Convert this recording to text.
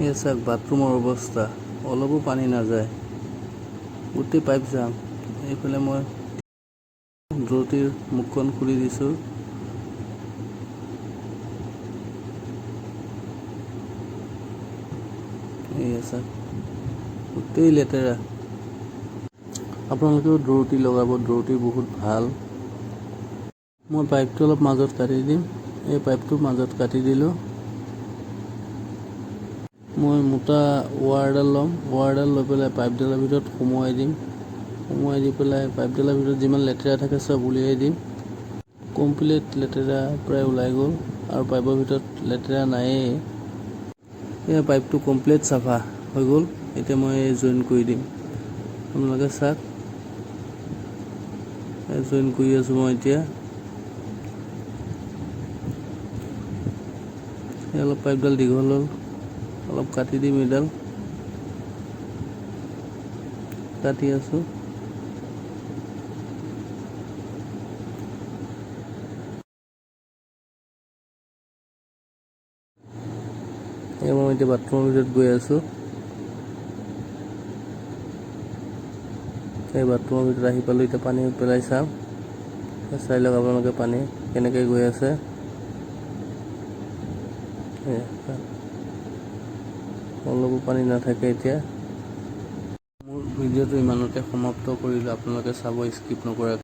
এই চাওক বাথৰুমৰ অৱস্থা, অলপো পানী নাযায়, গোটেই পাইপ যাম। এইফালে মই দ্ৰুতিৰ মুখখন খুলি দিছোঁ। এই চাওক গোটেই লেতেৰা। আপোনালোকেও দ্ৰুতি লগাব, দ্ৰুতি বহুত ভাল। মই পাইপটো অলপ মাজত কাটি দিম। এই পাইপটো মাজত কাটি দিলোঁ। মই মোটা ৱাৰডাল ল'ম, ৱাৰডাল লৈ পেলাই পাইপডালৰ ভিতৰত সোমোৱাই দিম। সোমোৱাই দি পেলাই পাইপডালৰ ভিতৰত যিমান লেতেৰা থাকে চব উলিয়াই দিম। কমপ্লিট লেতেৰা প্ৰায় ওলাই গ'ল আৰু পাইপৰ ভিতৰত লেতেৰা নায়েই। এই পাইপটো কমপ্লিট চাফা হৈ গ'ল। এতিয়া মই জইন কৰি দিম। আপোনালোকে চাওক, জইন কৰি আছোঁ মই এতিয়া। অলপ পাইপডাল দীঘল হ'ল, অলপ কাটি দিম। এইডাল কাটি আছোঁ। মই এতিয়া বাথৰুমৰ ভিতৰত গৈ আছোঁ। এই বাথৰুমৰ ভিতৰত আহি পালোঁ। এতিয়া পানী পেলাই চাম, চাই লওক আপোনালোকে পানী কেনেকৈ গৈ আছে। অলপো পানী নাথাকে এতিয়া। মোৰ ভিডিঅ'টো ইমানতে সমাপ্ত কৰিলোঁ। আপোনালোকে চাব, স্কিপ নকৰাকৈ।